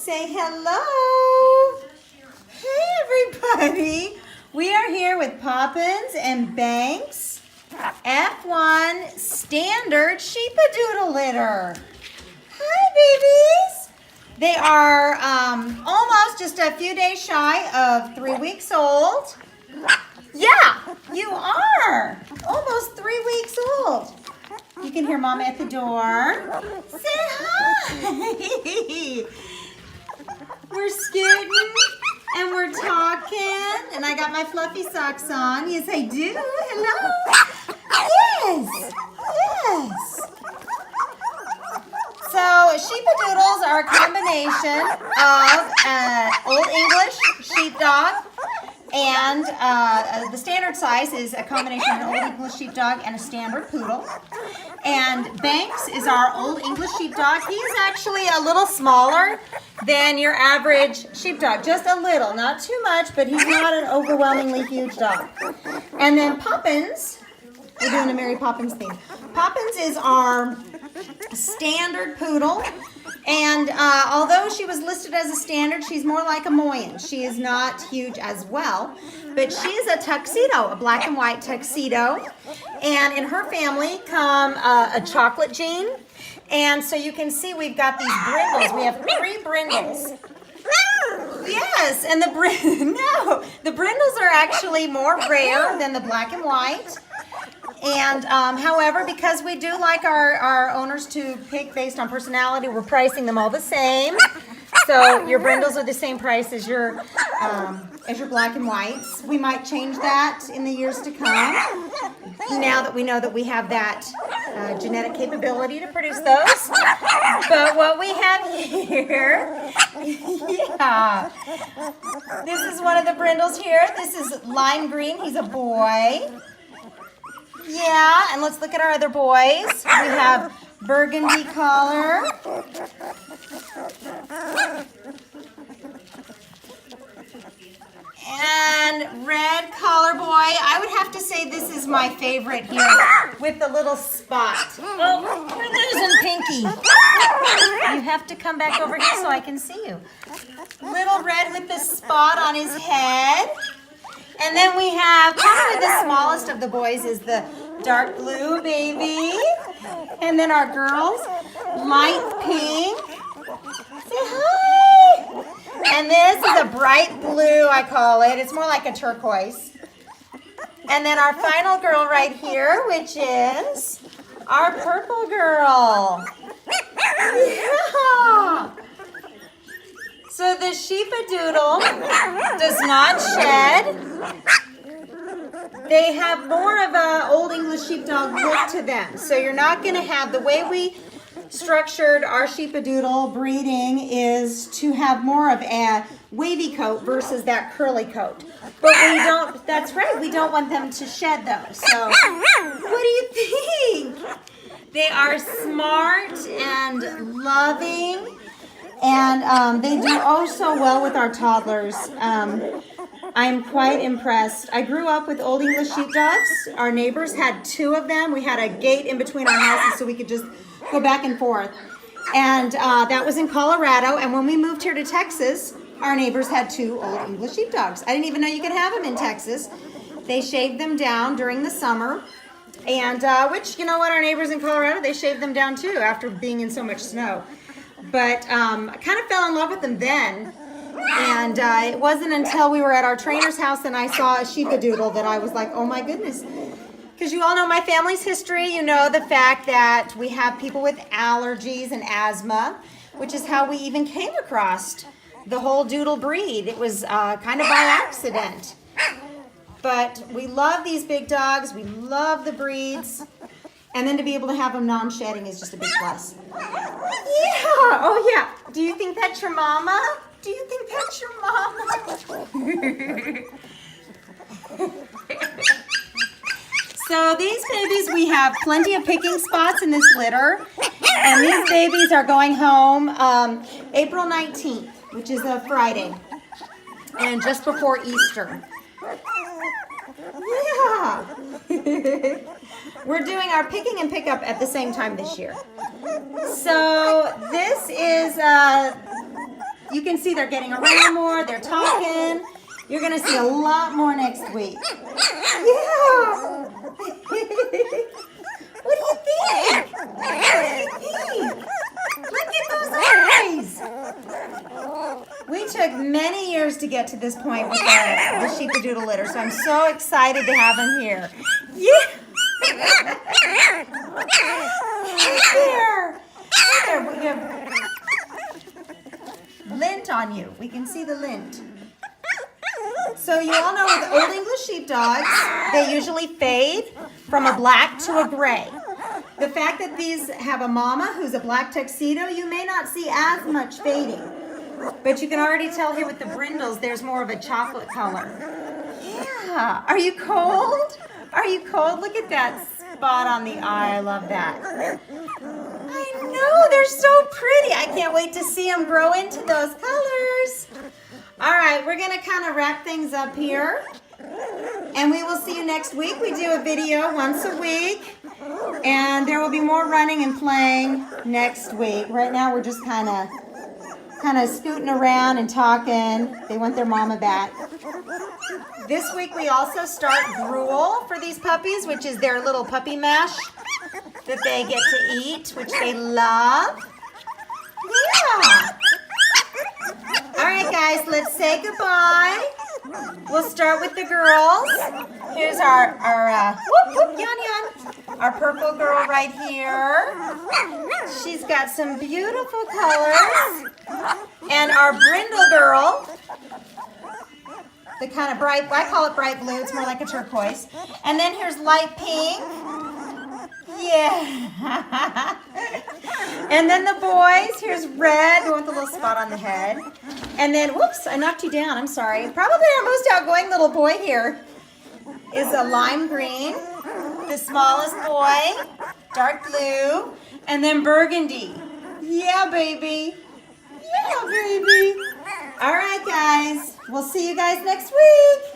Say hello. Hey, everybody. We are here with Poppins and Banks, F1 standard Sheepadoodle litter. Hi, babies. They are almost just a few days shy of 3 weeks old. Yeah, you are. Almost 3 weeks old. You can hear Mama at the door. Say hi. We're scooting and we're talking. And I got my fluffy socks on. Yes, I do. Hello. Yes. Yes. So Sheepadoodles are a combination of Old English Sheepdog, and the standard size is a combination of an Old English Sheepdog and a standard Poodle. And Banks is our Old English Sheepdog. He's actually a little smaller than your average sheepdog, just a little, not too much, but he's not an overwhelmingly huge dog. And then Poppins, we're doing a Mary Poppins theme. Poppins is our standard Poodle. And although she was listed as a standard, she's more like a Moyen. She is not huge as well, but she is a tuxedo, a black and white tuxedo. And in her family come a chocolate gene. And so you can see we've got these brindles. We have 3 brindles. Yes, and the brindles are actually more rare than the black and white. And however, because we do like our owners to pick based on personality, we're pricing them all the same. So your brindles are the same price as your black and whites. We might change that in the years to come, now that we know that we have that genetic capability to produce those. But what we have here, yeah, this is one of the brindles here. This is lime green. He's a boy. Yeah, and let's look at our other boys. We have burgundy collar. And red collar boy. I would have to say this is my favorite here with the little spot. Oh, we're losing Pinky. You have to come back over here so I can see you. Little red with the spot on his head. And then we have probably the smallest of the boys is the dark blue baby. And then our girls, light pink. Say hi. And this is a bright blue, I call it. It's more like a turquoise. And then our final girl right here, which is our purple girl. Yeah. So the Sheepadoodle does not shed. They have more of an Old English Sheepdog look to them. So you're not going to have, the way we structured our Sheepadoodle breeding is to have more of a wavy coat versus that curly coat. But we don't, that's right, we don't want them to shed those. So what do you think? They are smart and loving. And they do oh so well with our toddlers. I'm quite impressed. I grew up with Old English Sheepdogs. Our neighbors had 2 of them. We had a gate in between our houses so we could just go back and forth. And that was in Colorado. And when we moved here to Texas, our neighbors had 2 Old English Sheepdogs. I didn't even know you could have them in Texas. They shaved them down during the summer. And which, you know what, our neighbors in Colorado, they shaved them down too after being in so much snow. But I kind of fell in love with them then. And it wasn't until we were at our trainer's house and I saw a Sheepadoodle that I was like, oh my goodness. Because you all know my family's history. You know the fact that we have people with allergies and asthma, which is how we even came across the whole doodle breed. It was kind of by accident. But we love these big dogs. We love the breeds. And then to be able to have them non-shedding is just a big plus. Yeah. Oh, yeah. Do you think that's your mama? Do you think that's your mama? So these babies, we have plenty of picking spots in this litter. And these babies are going home April 19th, which is a Friday. And just before Easter. Yeah. We're doing our picking and pickup at the same time this year. So this is You can see they're getting around more. They're talking. You're going to see a lot more next week. Yeah. What do you think? What do you think? Look at those eyes. We took many years to get to this point with the Sheepadoodle litter, so I'm so excited to have him here. Yeah. There. There. We have lint on you. We can see the lint. So you all know with Old English sheepdogs, they usually fade from a black to a gray. The fact that these have a mama who's a black tuxedo, you may not see as much fading. But you can already tell here with the brindles, there's more of a chocolate color. Yeah. Are you cold? Are you cold? Look at that spot on the eye. I love that. I know. They're so pretty. I can't wait to see them grow into those colors. All right. We're going to kind of wrap things up here. And we will see you next week. We do a video once a week. And there will be more running and playing next week. Right now we're just kind of scooting around and talking. They want their mama back. This week we also start gruel for these puppies, which is their little puppy mash that they get to eat, which they love. Yeah. All right, guys, let's say goodbye. We'll start with the girls. Here's our whoop, whoop, yan, yan. Our purple girl right here. She's got some beautiful colors. And our brindle girl, the kind of bright, I call it bright blue. It's more like a turquoise. And then here's light pink. Yeah. And then the boys, here's red, the one with the little spot on the head. And then, whoops, I knocked you down. I'm sorry. Probably our most outgoing little boy here is a lime green. The smallest boy, dark blue. And then burgundy. Yeah, baby. Yeah, baby. All right, guys. We'll see you guys next week.